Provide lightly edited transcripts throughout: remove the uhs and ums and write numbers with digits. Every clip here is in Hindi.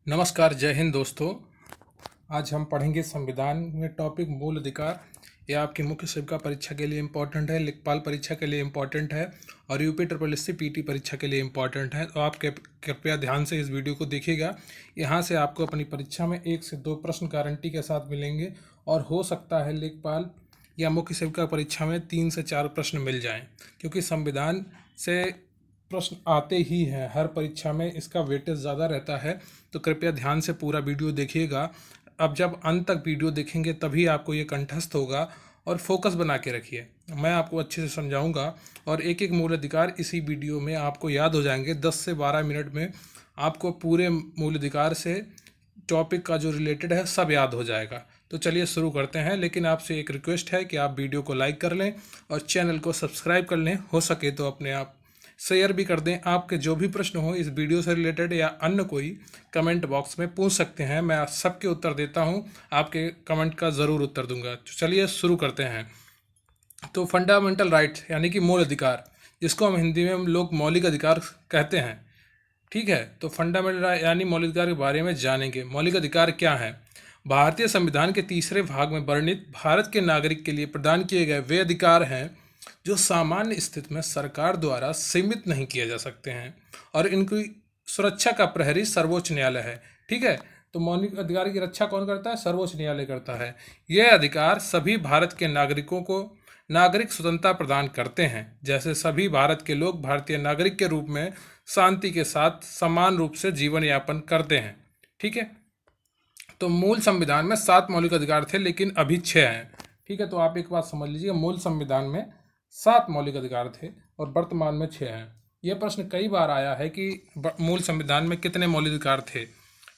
नमस्कार, जय हिंद दोस्तों। आज हम पढ़ेंगे संविधान में टॉपिक मूल अधिकार। यह आपकी मुख्य सेविका परीक्षा के लिए इम्पोर्टेंट है, लेखपाल परीक्षा के लिए इम्पोर्टेंट है और UP triple S C PT परीक्षा के लिए इम्पोर्टेंट है। तो आप कृपया ध्यान से इस वीडियो को देखिएगा। यहाँ से आपको अपनी परीक्षा में 1 से 2 प्रश्न गारंटी के साथ मिलेंगे और हो सकता है लेखपाल या मुख्य सेविका परीक्षा में 3 से 4 प्रश्न मिल जाएं, क्योंकि संविधान से प्रश्न आते ही हैं। हर परीक्षा में इसका वेटेज ज़्यादा रहता है, तो कृपया ध्यान से पूरा वीडियो देखिएगा। अब जब अंत तक वीडियो देखेंगे तभी आपको ये कंठस्थ होगा और फोकस बना के रखिए। मैं आपको अच्छे से समझाऊंगा और एक एक मूल अधिकार इसी वीडियो में आपको याद हो जाएंगे। 10 से 12 मिनट में आपको पूरे मूल अधिकार से टॉपिक का जो रिलेटेड है सब याद हो जाएगा। तो चलिए शुरू करते हैं, लेकिन आपसे एक रिक्वेस्ट है कि आप वीडियो को लाइक कर लें और चैनल को सब्सक्राइब कर लें। हो सके तो अपने आप शेयर भी कर दें। आपके जो भी प्रश्न हो इस वीडियो से रिलेटेड या अन्य कोई, कमेंट बॉक्स में पूछ सकते हैं। मैं सबके उत्तर देता हूं, आपके कमेंट का ज़रूर उत्तर दूंगा। तो चलिए शुरू करते हैं। तो फंडामेंटल राइट्स यानी कि मूल अधिकार, जिसको हम हिंदी में हम लोग मौलिक अधिकार कहते हैं, ठीक है। तो फंडामेंटल यानी मौलिक अधिकार के बारे में जानेंगे। मौलिक अधिकार क्या है? भारतीय संविधान के तीसरे भाग में वर्णित भारत के नागरिक के लिए प्रदान किए गए वे अधिकार हैं जो सामान्य स्थिति में सरकार द्वारा सीमित नहीं किए जा सकते हैं और इनकी सुरक्षा का प्रहरी सर्वोच्च न्यायालय है, ठीक है। तो मौलिक अधिकार की रक्षा कौन करता है? सर्वोच्च न्यायालय करता है। यह अधिकार सभी भारत के नागरिकों को नागरिक स्वतंत्रता प्रदान करते हैं, जैसे सभी भारत के लोग भारतीय नागरिक के रूप में शांति के साथ समान रूप से जीवन यापन करते हैं, ठीक है। तो मूल संविधान में 7 मौलिक अधिकार थे, लेकिन अभी 6 हैं, ठीक है। तो आप एक बात समझ लीजिए, मूल संविधान में 7 मौलिक अधिकार थे और वर्तमान में 6 हैं। यह प्रश्न कई बार आया है कि मूल संविधान में कितने मौलिक अधिकार थे,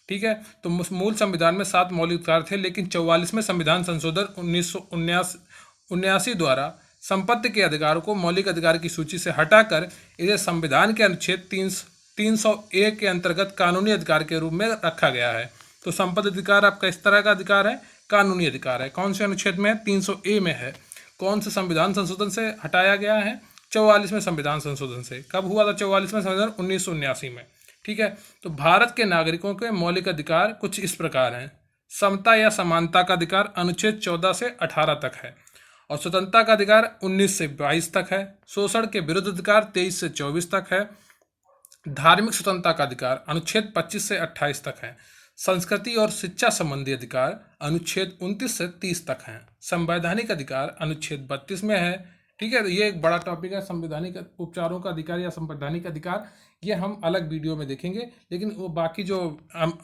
ठीक है। तो मूल संविधान में 7 मौलिक अधिकार थे, लेकिन 44वें संविधान संशोधन 1979 द्वारा संपत्ति के अधिकारों को मौलिक अधिकार की सूची से हटाकर इसे संविधान के अनुच्छेद 301 के अंतर्गत कानूनी अधिकार के रूप में रखा गया है। तो संपत्ति अधिकार आपका इस तरह का अधिकार है, कानूनी अधिकार है। कौन से अनुच्छेद में है? 300A में है। कौन से संविधान संशोधन से हटाया गया है? 44वें संविधान संशोधन से। कब हुआ था 44वां संविधान? 1979 में, ठीक है। तो भारत के नागरिकों के मौलिक अधिकार कुछ इस प्रकार हैं। समता या समानता का अधिकार अनुच्छेद 14 से 18 तक है और स्वतंत्रता का अधिकार 19 से 22 तक है। शोषण के विरुद्ध अधिकार 23 से 24 तक है। धार्मिक स्वतंत्रता का अधिकार अनुच्छेद 25 से 28 तक है। संस्कृति और शिक्षा संबंधी अधिकार अनुच्छेद 29 से 30 तक हैं। संवैधानिक अधिकार अनुच्छेद 32 में है, ठीक है। ये एक बड़ा टॉपिक है, संवैधानिक उपचारों का अधिकार या संवैधानिक अधिकार। ये हम अलग वीडियो में देखेंगे, लेकिन वो बाकी जो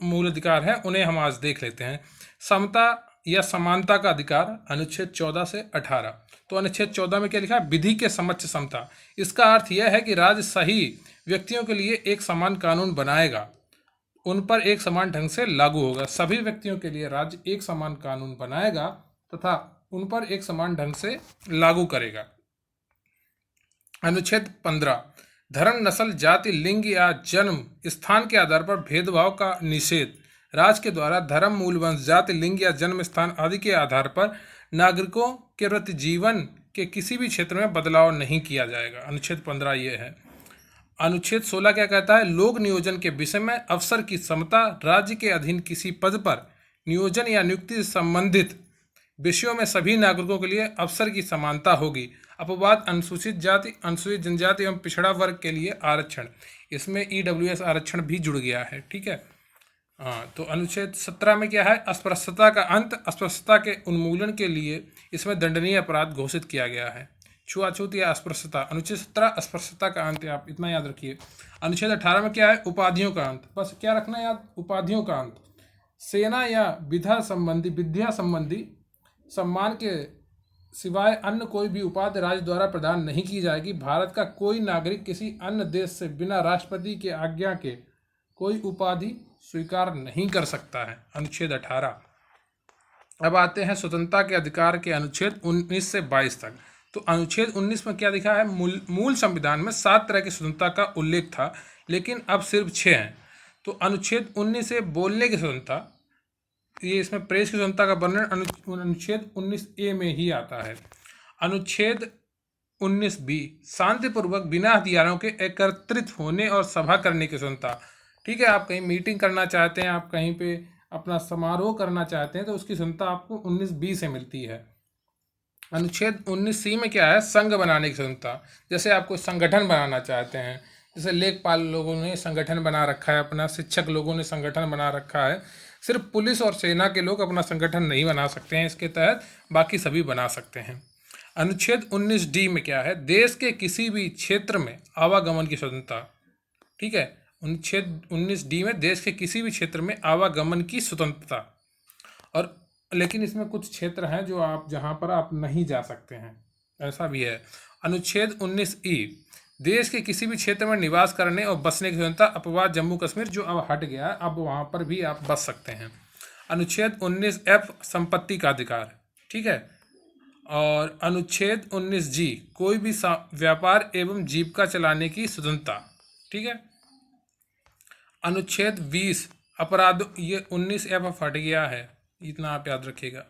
मूल अधिकार हैं उन्हें हम आज देख लेते हैं। समता या समानता का अधिकार अनुच्छेद 14 से 18। तो अनुच्छेद 14 में क्या लिखा है? विधि के समक्ष समता। इसका अर्थ यह है कि राज्य सही व्यक्तियों के लिए एक समान कानून बनाएगा, उन पर एक समान ढंग से लागू होगा। सभी व्यक्तियों के लिए राज्य एक समान कानून बनाएगा तथा उन पर एक समान ढंग से लागू करेगा। अनुच्छेद 15 धर्म, नस्ल, जाति, लिंग या जन्म स्थान के आधार पर भेदभाव का निषेध। राज्य के द्वारा धर्म, मूल वंश, जाति, लिंग या जन्म स्थान आदि के आधार पर नागरिकों के प्रति जीवन के किसी भी क्षेत्र में बदलाव नहीं किया जाएगा। अनुच्छेद 15 ये है। अनुच्छेद 16 क्या कहता है? लोक नियोजन के विषय में अवसर की समता। राज्य के अधीन किसी पद पर नियोजन या नियुक्ति से संबंधित विषयों में सभी नागरिकों के लिए अवसर की समानता होगी। अपवाद अनुसूचित जाति, अनुसूचित जनजाति एवं पिछड़ा वर्ग के लिए आरक्षण। इसमें EWS आरक्षण भी जुड़ गया है, ठीक है। हाँ, तो अनुच्छेद 17 में क्या है? अस्पृश्यता का अंत। अस्पृश्यता के उन्मूलन के लिए इसमें दंडनीय अपराध घोषित किया गया है। छुआछूत या अस्पृश्यता। अनुच्छेद 17 अस्पृश्यता का अंत है, आप इतना याद रखिए। अनुच्छेद 18 में क्या है? उपाधियों का अंत। बस क्या रखना है याद? उपाधियों का अंत। सेना या विद्या संबंधी सम्मान के सिवाय अन्य कोई भी उपाधि राज्य द्वारा प्रदान नहीं की जाएगी। भारत का कोई नागरिक किसी अन्य देश से बिना राष्ट्रपति के आज्ञा के कोई उपाधि स्वीकार नहीं कर सकता है। अनुच्छेद 18। अब आते हैं स्वतंत्रता के अधिकार के अनुच्छेद 19 से 22 तक। तो अनुच्छेद 19 में क्या लिखा है? मूल संविधान में 7 तरह की स्वतंत्रता का उल्लेख था, लेकिन अब सिर्फ 6 हैं। तो अनुच्छेद 19 से बोलने की स्वतंत्रता, ये इसमें प्रेस की स्वतंत्रता का वर्णन अनुच्छेद 19A में ही आता है। अनुच्छेद 19B शांतिपूर्वक बिना हथियारों के एकत्रित होने और सभा करने की स्वतंत्रता, ठीक है, आप कहीं मीटिंग करना चाहते हैं, आप कहीं पे अपना समारोह करना चाहते हैं, तो उसकी स्वतंत्रता आपको 19 बी से मिलती है। अनुच्छेद 19 सी में क्या है, संघ बनाने की स्वतंत्रता। जैसे आप कोई संगठन बनाना चाहते हैं, जैसे लेखपाल लोगों ने संगठन बना रखा है अपना, शिक्षक लोगों ने संगठन बना रखा है, सिर्फ पुलिस और सेना के लोग अपना संगठन नहीं बना सकते हैं इसके तहत, बाकी सभी बना सकते हैं। अनुच्छेद 19 डी में क्या है, देश के किसी भी क्षेत्र में आवागमन की स्वतंत्रता। ठीक है, अनुच्छेद 19 डी में देश के किसी भी क्षेत्र में आवागमन की स्वतंत्रता। और लेकिन इसमें कुछ क्षेत्र हैं जो आप जहां पर आप नहीं जा सकते हैं, ऐसा भी है। अनुच्छेद 19 ई, देश के किसी भी क्षेत्र में निवास करने और बसने की स्वतंत्रता, अपवाद जम्मू कश्मीर जो अब हट गया, अब वहां पर भी आप बस सकते हैं। अनुच्छेद 19 एफ, संपत्ति का अधिकार। ठीक है, और अनुच्छेद 19 जी, कोई भी व्यापार एवं जीविका चलाने की स्वतंत्रता। ठीक है, अनुच्छेद 20, अपराधों, ये 19 एफ हट गया है, इतना आप याद रखिएगा।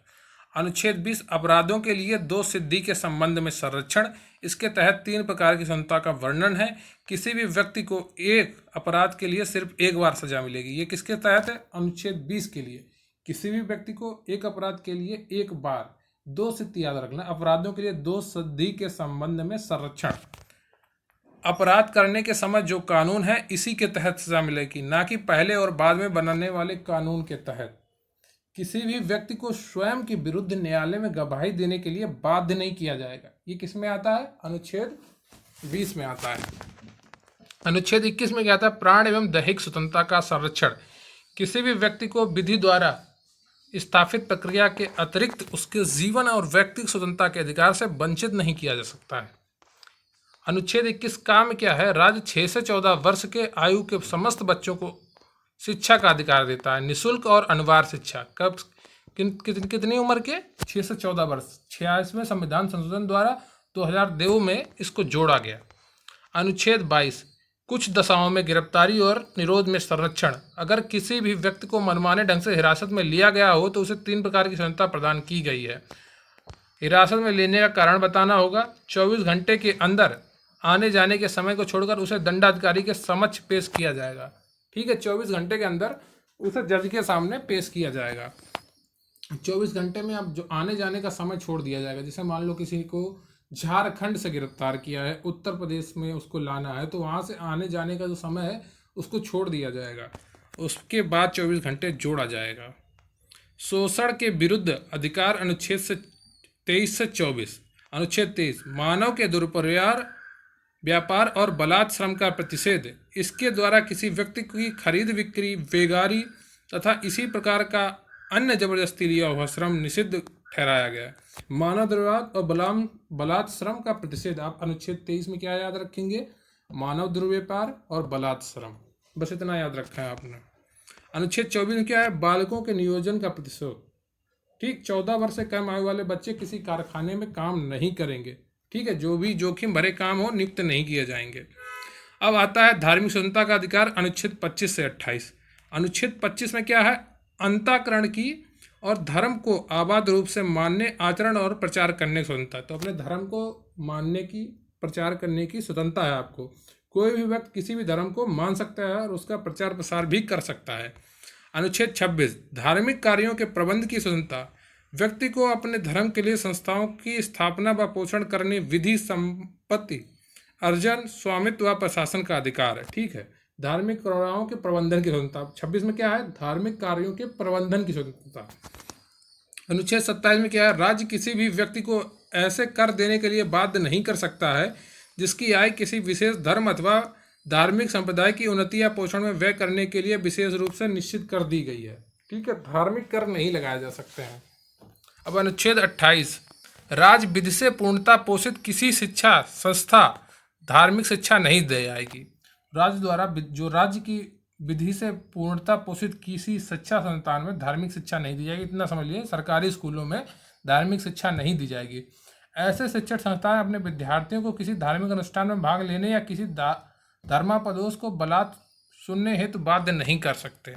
अनुच्छेद 20, अपराधों के लिए दो सिद्धि के संबंध में संरक्षण। इसके तहत 3 प्रकार की स्वतंत्रता का वर्णन है। किसी भी व्यक्ति को एक अपराध के लिए सिर्फ एक बार सजा मिलेगी। ये किसके तहत है, अनुच्छेद 20 के लिए। किसी भी व्यक्ति को एक अपराध के लिए एक बार, दो सिद्धि याद रखना, अपराधों के लिए दो सिद्धि के संबंध में संरक्षण। अपराध करने के समय जो कानून है इसी के तहत सजा मिलेगी, ना कि पहले और बाद में बनने वाले कानून के तहत। किसी भी व्यक्ति को स्वयं के विरुद्ध न्यायालय में गवाही देने के लिए बाध्य नहीं किया जाएगा। ये किस में आता है, अनुच्छेद 20 में आता है। अनुच्छेद 21 में क्या आता है, प्राण एवं दैहिक स्वतंत्रता का संरक्षण। किसी भी व्यक्ति को विधि द्वारा स्थापित प्रक्रिया के अतिरिक्त उसके जीवन और व्यक्तिगत स्वतंत्रता के अधिकार से वंचित नहीं किया जा सकता है। अनुच्छेद 21 का में क्या है, राज्य 6 से 14 वर्ष के आयु के समस्त बच्चों को शिक्षा का अधिकार देता है, निःशुल्क और अनिवार्य शिक्षा। कब, कितनी उम्र के, 6 से 14 वर्ष। 86वें संविधान संशोधन द्वारा 2002 में इसको जोड़ा गया। अनुच्छेद 22, कुछ दशाओं में गिरफ्तारी और निरोध में संरक्षण। अगर किसी भी व्यक्ति को मनमाने ढंग से हिरासत में लिया गया हो तो उसे 3 प्रकार की स्वतंत्रता प्रदान की गई है। हिरासत में लेने का कारण बताना होगा, 24 घंटे के अंदर आने जाने के समय को छोड़कर उसे दंडाधिकारी के समक्ष पेश किया जाएगा। ठीक है, 24 घंटे के अंदर उसे जज के सामने पेश किया जाएगा। 24 घंटे में अब जो आने जाने का समय छोड़ दिया जाएगा। जैसे मान लो किसी को झारखंड से गिरफ्तार किया है, उत्तर प्रदेश में उसको लाना है, तो वहाँ से आने जाने का जो समय है उसको छोड़ दिया जाएगा, उसके बाद 24 घंटे जोड़ा जाएगा। शोषण के विरुद्ध अधिकार, अनुच्छेद 23 से 24। अनुच्छेद 23, मानव के दुरुपयोग, व्यापार और बलात् श्रम का प्रतिषेध। इसके द्वारा किसी व्यक्ति की खरीद बिक्री, बेगारी तथा इसी प्रकार का अन्य जबरदस्ती लिया हुआ श्रम निषिद्ध ठहराया गया। मानव दुर्व्यवहार और बलात् श्रम का प्रतिषेध। आप अनुच्छेद 23 में क्या याद रखेंगे, मानव दुर्व्यापार और बलात् श्रम, बस इतना याद रखा है आपने। अनुच्छेद 24 में क्या है, बालकों के नियोजन का प्रतिषेध। ठीक, 14 वर्ष से कम आयु वाले बच्चे किसी कारखाने में काम नहीं करेंगे। ठीक है, जो भी जोखिम भरे काम हो नियुक्त नहीं किए जाएंगे। अब आता है धार्मिक स्वतंत्रता का अधिकार, अनुच्छेद 25 से 28। अनुच्छेद 25 में क्या है, अंतःकरण की और धर्म को आबाद रूप से मानने, आचरण और प्रचार करने की स्वतंत्रता। तो अपने धर्म को मानने की, प्रचार करने की स्वतंत्रता है आपको। कोई भी व्यक्ति किसी भी धर्म को मान सकता है और उसका प्रचार प्रसार भी कर सकता है। अनुच्छेद 26, धार्मिक कार्यों के प्रबंध की स्वतंत्रता। व्यक्ति को अपने धर्म के लिए संस्थाओं की स्थापना व पोषण करने, विधि, संपत्ति अर्जन, स्वामित्व व प्रशासन का अधिकार है। ठीक है, धार्मिक कार्यों के प्रबंधन की स्वतंत्रता। 26 में क्या है, धार्मिक कार्यों के प्रबंधन की स्वतंत्रता। अनुच्छेद 27 में क्या है, राज्य किसी भी व्यक्ति को ऐसे कर देने के लिए बाध्य नहीं कर सकता है जिसकी आय किसी विशेष धर्म अथवा धार्मिक संप्रदाय की उन्नति या पोषण में व्यय करने के लिए विशेष रूप से निश्चित कर दी गई है। ठीक है, धार्मिक कर नहीं लगाए जा सकते हैं। अब अनुच्छेद 28, राज्य विधि से पूर्णता पोषित किसी शिक्षा संस्था धार्मिक शिक्षा नहीं दे जाएगी। राज्य द्वारा जो राज्य की विधि से पूर्णता पोषित किसी शिक्षा संस्थान में धार्मिक शिक्षा नहीं दी जाएगी। इतना समझ लीजिए, सरकारी स्कूलों में धार्मिक शिक्षा नहीं दी जाएगी। ऐसे शिक्षण संस्थान अपने विद्यार्थियों को किसी धार्मिक अनुष्ठान में भाग लेने या किसी धर्मापदेश को बलात् सुनने हेतु बाध्य नहीं कर सकते।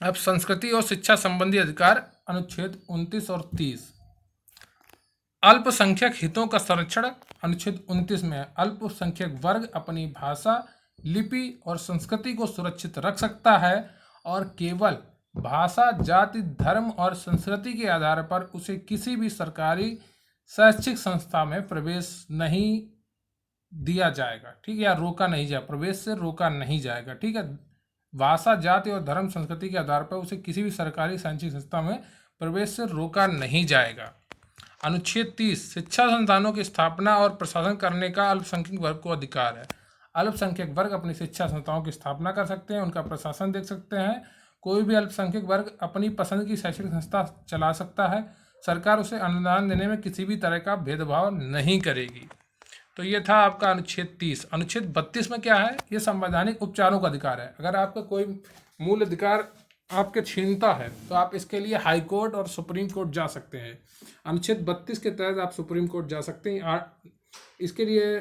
अब संस्कृति और शिक्षा संबंधी अधिकार, अनुच्छेद 29 और 30। अल्पसंख्यक हितों का संरक्षण, अनुच्छेद 29 में है। अल्पसंख्यक वर्ग अपनी भाषा लिपि और संस्कृति को सुरक्षित रख सकता है और केवल भाषा, जाति, धर्म और संस्कृति के आधार पर उसे किसी भी सरकारी शैक्षिक संस्था में प्रवेश नहीं दिया जाएगा, ठीक है, या रोका नहीं जाएगा, प्रवेश से रोका नहीं जाएगा, ठीक है। भाषा, जाति और धर्म संस्कृति के आधार पर उसे किसी भी सरकारी शैक्षिक संस्था में प्रवेश से रोका नहीं जाएगा। अनुच्छेद 30 शिक्षा संस्थानों की स्थापना और प्रशासन करने का अल्पसंख्यक वर्ग को अधिकार है। अल्पसंख्यक वर्ग अपनी शिक्षा संस्थाओं की स्थापना कर सकते हैं, उनका प्रशासन देख सकते हैं। कोई भी अल्पसंख्यक वर्ग अपनी पसंद की शैक्षणिक संस्था चला सकता है। सरकार उसे अनुदान देने में किसी भी तरह का भेदभाव नहीं करेगी। तो ये था आपका अनुच्छेद 30। अनुच्छेद 32 में क्या है? ये संवैधानिक उपचारों का अधिकार है। अगर आपका कोई मूल अधिकार आपके छीनता है तो आप इसके लिए हाई कोर्ट और सुप्रीम कोर्ट जा सकते हैं। अनुच्छेद 32 के तहत आप सुप्रीम कोर्ट जा सकते हैं। इसके लिए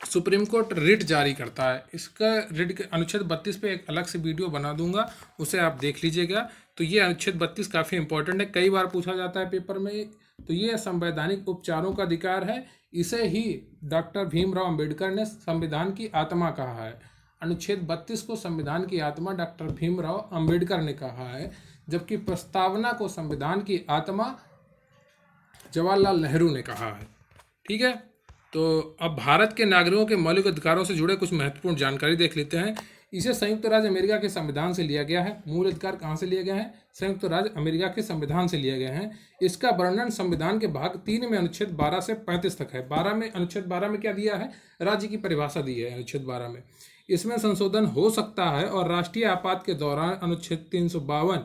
सुप्रीम कोर्ट रिट जारी करता है। इसका रिट अनुच्छेद 32 पे एक अलग से वीडियो बना दूंगा, उसे आप देख लीजिएगा। तो ये अनुच्छेद 32 काफ़ी इंपॉर्टेंट है, कई बार पूछा जाता है पेपर में। तो ये संवैधानिक उपचारों का अधिकार है। इसे ही डॉक्टर भीमराव अंबेडकर ने संविधान की आत्मा कहा है। अनुच्छेद 32 को संविधान की आत्मा डॉक्टर भीमराव अंबेडकर ने कहा है, जबकि प्रस्तावना को संविधान की आत्मा जवाहरलाल नेहरू ने कहा है, ठीक है। तो अब भारत के नागरिकों के मौलिक अधिकारों से जुड़े कुछ महत्वपूर्ण जानकारी देख लेते हैं। इसे संयुक्त राज्य अमेरिका के संविधान से लिया गया है। मूल अधिकार कहाँ से लिए गए हैं? संयुक्त राज्य अमेरिका के संविधान से लिए गए हैं। इसका वर्णन संविधान के भाग 3 में अनुच्छेद 12 से 35 तक है। अनुच्छेद 12 में क्या दिया है? राज्य की परिभाषा दी है अनुच्छेद 12 में। इसमें संशोधन हो सकता है और राष्ट्रीय आपात के दौरान अनुच्छेद 352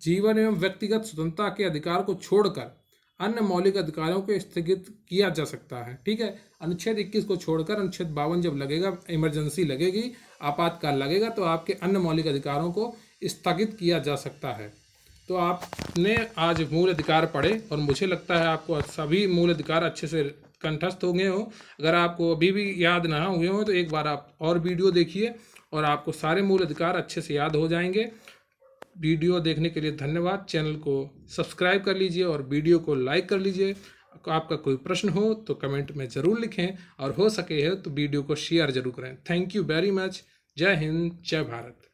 जीवन एवं व्यक्तिगत स्वतंत्रता के अधिकार को छोड़कर अन्य मौलिक अधिकारों को स्थगित किया जा सकता है, ठीक है। अनुच्छेद 21 को छोड़कर अनुच्छेद 52 जब लगेगा, इमरजेंसी लगेगी, आपातकाल लगेगा, तो आपके अन्य मौलिक अधिकारों को स्थगित किया जा सकता है। तो आपने आज मूल अधिकार पढ़े और मुझे लगता है आपको सभी मूल अधिकार अच्छे से कंठस्थ हो गए हो। अगर आपको अभी भी याद ना हुए हो तो एक बार आप और वीडियो देखिए और आपको सारे मूल अधिकार अच्छे से याद हो जाएंगे। वीडियो देखने के लिए धन्यवाद। चैनल को सब्सक्राइब कर लीजिए और वीडियो को लाइक कर लीजिए। आपका कोई प्रश्न हो तो कमेंट में ज़रूर लिखें और हो सके है तो वीडियो को शेयर ज़रूर करें। Thank you very much. जय हिंद, जय भारत।